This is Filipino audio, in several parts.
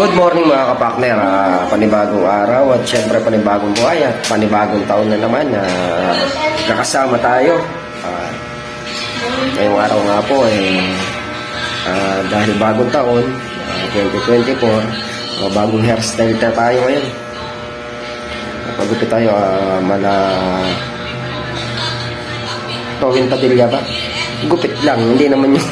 Good morning mga kapakner, panibagong araw at syempre panibagong buhay at panibagong taon na naman na kakasama tayo. Ngayong araw nga po dahil bagong taon, 2024, bagong hairstyle na tayo ngayon. Pagupit tayo Towin Padilla ba? Gupit lang, hindi naman yung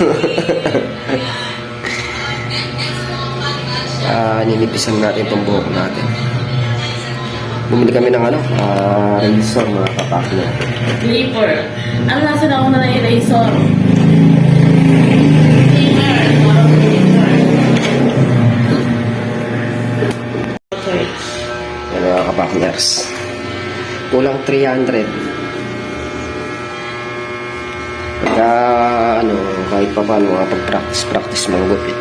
ninipisan natin itong buhok natin. Bumili kami ng razor mga kapakner. Clipper. Ano nasa na ako na lang yung razor? Yan mga kapakners. Kulang 300. Pagka kahit pa paano pag-practice manggupit.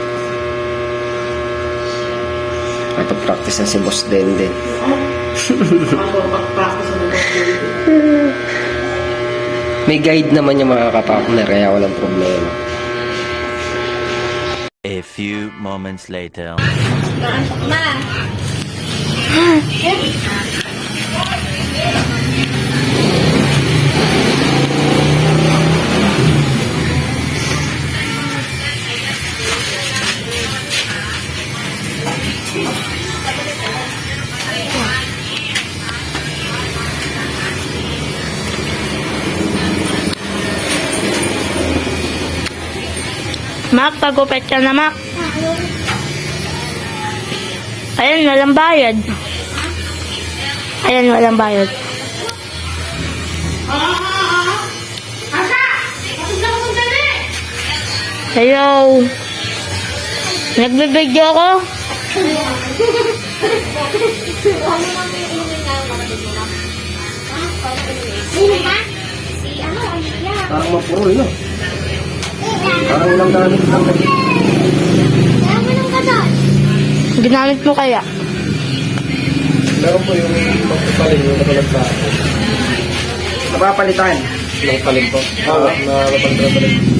Pag-practice na si Boss Denden. May guide naman yung mga kapakner, kaya walang problema. A few moments later. Mak, pagupit ka na, Mak. Ayan, walang bayad. Ayan, walang bayad. Hello. Nagbibideo ako. Parang mapuro yun. Parang walang gamit lang. Ginamit mo kaya? Meron po yung pagpapalit yung nakalagtaan. Napapalitan. Yung palit po. Napapalitan.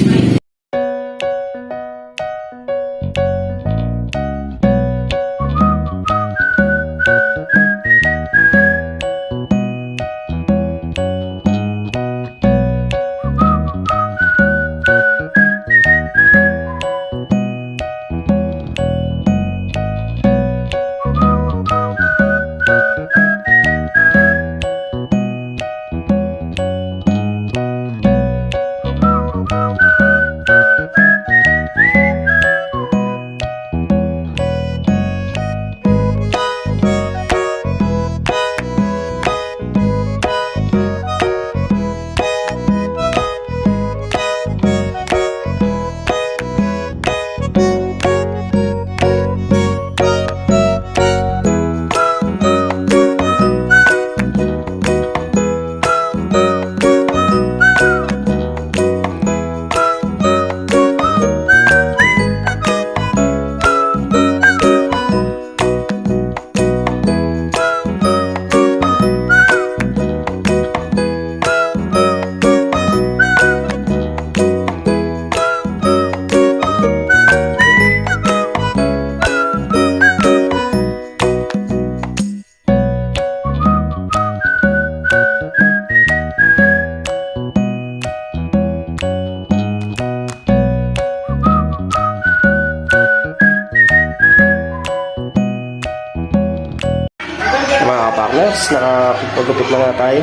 Mga kapakners, nakapagupit na nga tayo.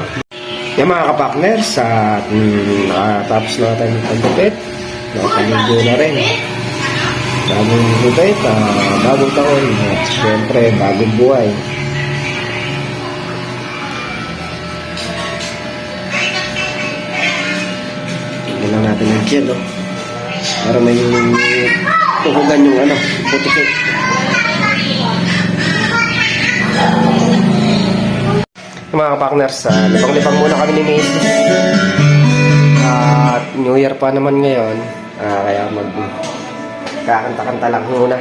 Yung mga kapakners, tapos na tayo pagupit. Nakapaligo na rin. Bagong gupit, bagong taon, at syempre bagong buhay. Tignan lang natin ang gel, para may tuhugan yung putikit. Mga kapakners, libang-libang muna kami ni Macy. At New Year pa naman ngayon, kaya kakanta-kanta lang muna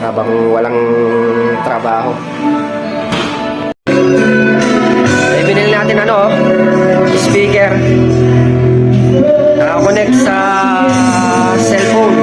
habang walang trabaho. Binili natin speaker, nakakonect sa cellphone.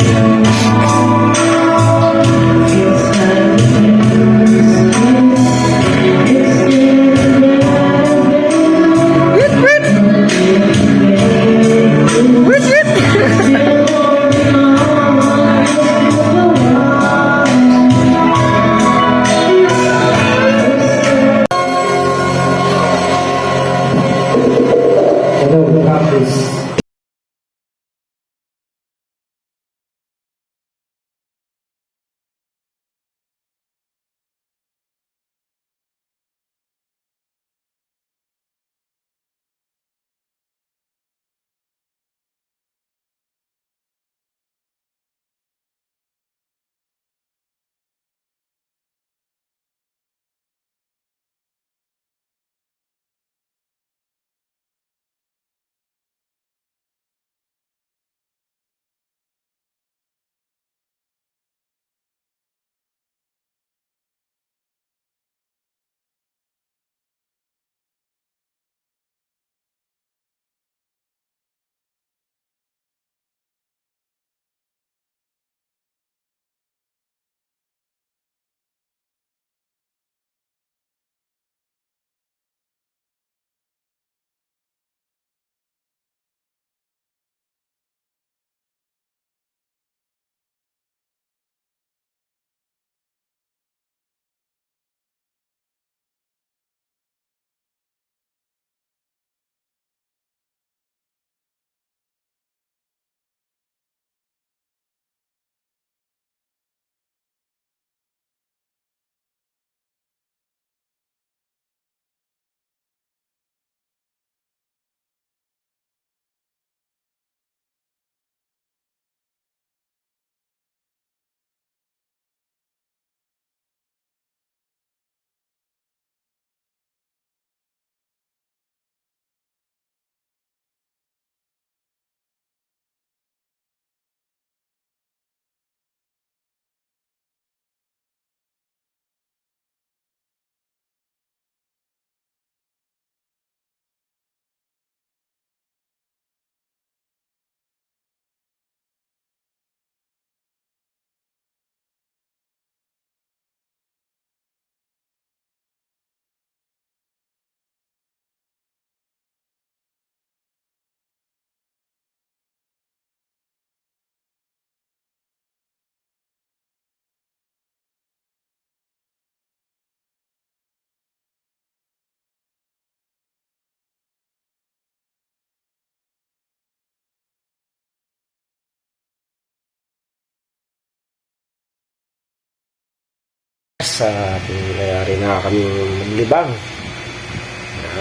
at nangyari na kami naglibang.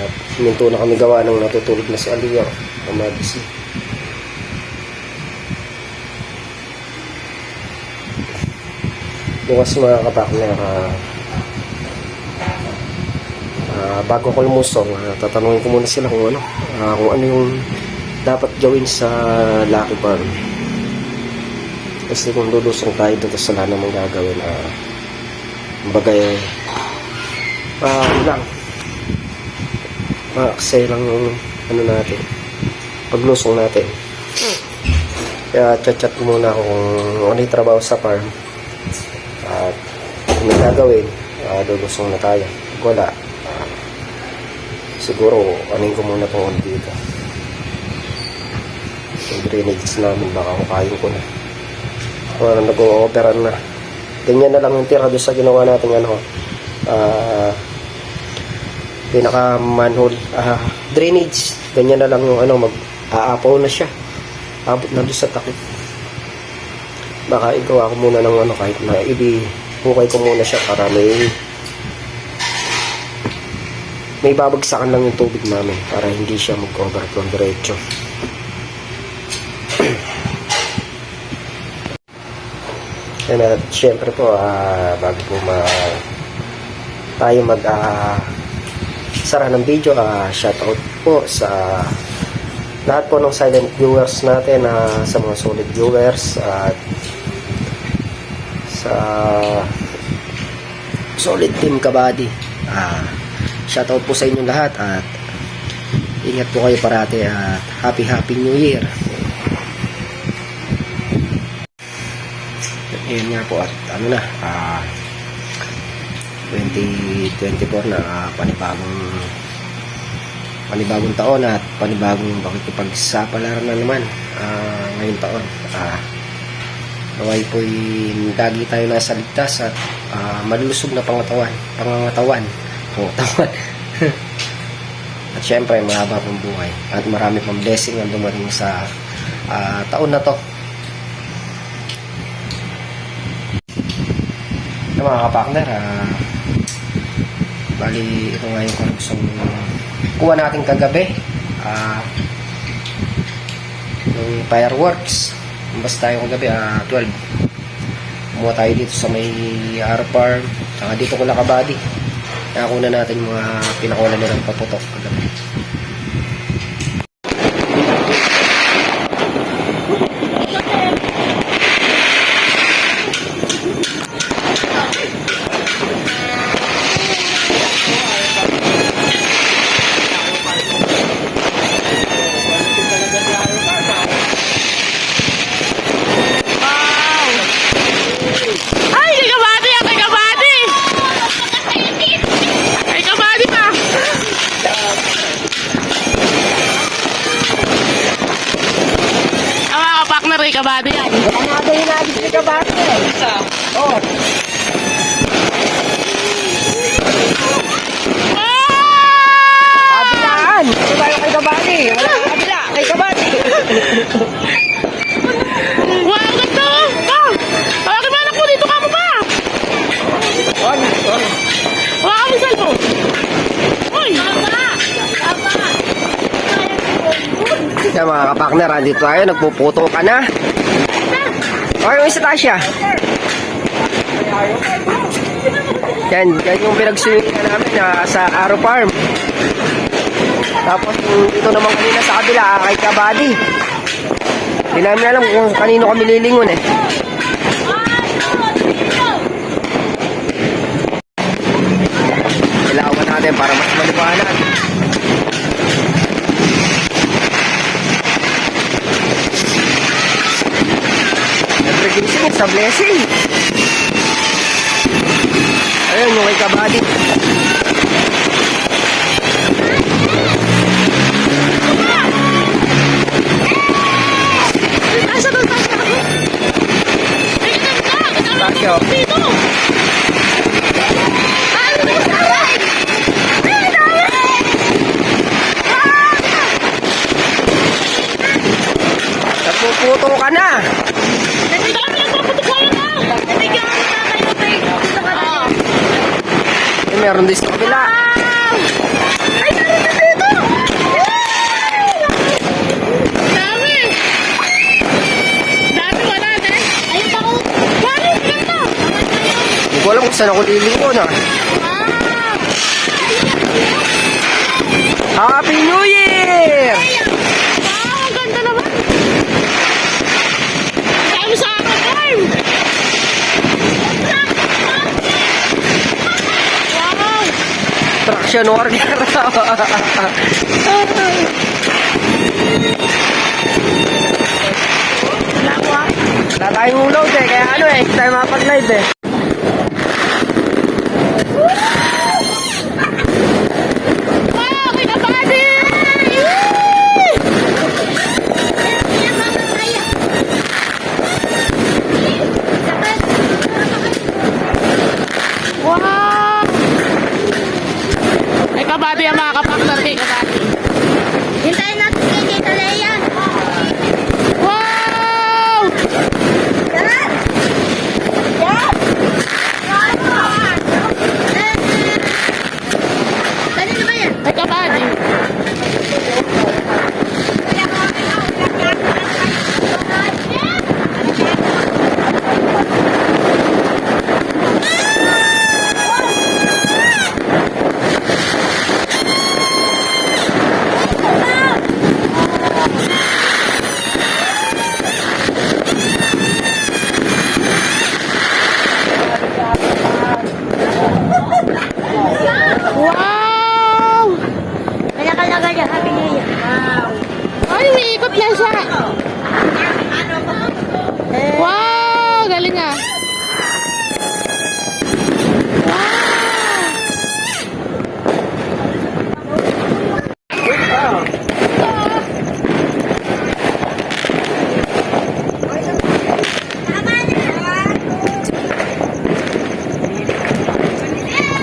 At siminto na kami gawa ng natutulog na si Aliyah. Kamadisi. Bukas mga kapakner, bago ko lumusong, tatanungin ko muna sila kung ano yung dapat gawin sa Lucky Farm. Kasi kung lulusong tayo dito sa wala namang gagawin, bagay lang kasi lang yung natin, paglusong natin. Kaya chat muna ako kung ano yung trabaho sa farm at kung may gagawin, lulusong na tayo. Kung wala, siguro anin ko muna kung ano dito yung drainage namin, baka kukain ko na parang nag-o-operan na. Ganyan na lang yung tira doon sa ginawa natin pinaka manhole drainage. Ganyan na lang yung mag-aapaw na siya, abot na doon sa takip. Baka igawa ko muna ng kahit na hukay ko muna siya para may babagsakan lang yung tubig namin para hindi siya mag-overflow diretso. At syempre po, bago po tayo sara ng video, shoutout po sa lahat po ng silent viewers natin, sa mga solid viewers at sa solid team kabady. Shoutout po sa inyo lahat at ingat po kayo parati at happy New Year. Ayan nga po at 2024 na, panibagong taon at panibagong pakikipagsapalaran na naman ngayong taon. Naway po'y lagi tayo nasa ligtas at malulusog na pangangatawan. At syempre mahaba pang buhay at marami pang blessing ang dumating sa taon na to. Mga kapakner, bali ito nga yung korupsyon kuha natin kagabi, yung fireworks. Basta tayo kagabi 12, kumuha tayo dito sa may Farm, saka dito ko nakabady. Nakakuna natin mga pinakuna nilang paputok kagabi. Kabado yan. Kamado yung nabis ni kabado. Oh. Kabilaan. Ito tayo kay kabadi. Wala kang kabila. Kay kabadi. Wow, ganda. Bakit ba anak mo dito ka mo ba? Wow, ang cellphone. Uy. Kaya mga kapakner, andito tayo, nagpuputo ka na. Okay, yung isa Tasha. Yan yung pinagsuwihan namin sa Arrow Farm. Tapos dito naman kanina sa kabila, kay Kabady. Hindi namin alam kung kanino kami lilingon eh. Ilawan natin para mas maliwanag. Sa blessing. Ayun yung kay Kabady. Tasyo. Napuputo ka na. meron din sa kabila. Ay, meron na dito! Dami! Dami wala din. Ayun ako. Galing ganda! Hindi ko alam kung saan ako lilingon ah. Happy New Year! Wow, ang ganda naman. Dami sa akin, Arm! Wow! Traction worker. Wala tayong load eh, kaya ano eh, hindi tayo mapag-live eh. Wow, kinabadi! Wow! Ay, kabady ang mga kapakter, di kabady. Hintayin natin kay Tita Leia. Wow! Kanino ba yan? Ay, kabady. Wow! Kanya-kanya ganyan. Happy New Year. Ay, umiikot na siya. Wow! Galing ah.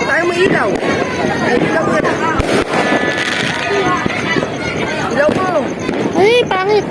Tayo may ilaw. Ay, ilaw yan. Ilaw mo. Ay, pangit.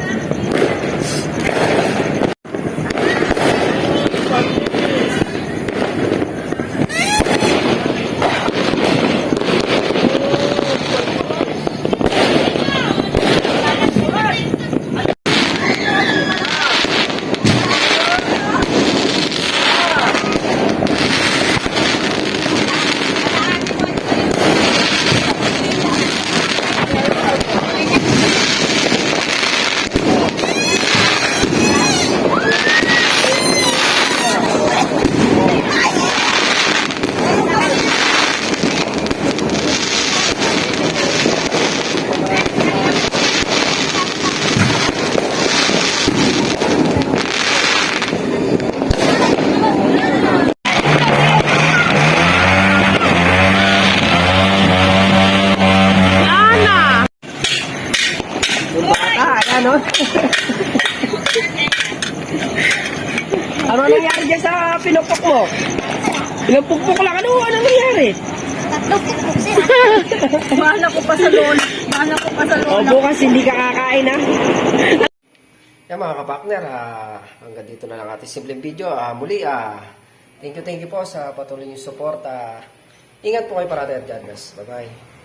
Ano? Ano nangyari dyan sa pinupok mo? Pinupukpok lang. Ano nangyari? Tatlong pukpuk sila. Bahala ko pa sa lola. Bahala ko pa sa O bukas hindi ka kakain ha? Yan mga kapakner, hanggang dito na lang ating simpleng video. Muli, thank you po sa patuloy niyong support. Ingat po kayo parati at God bless. Bye-bye.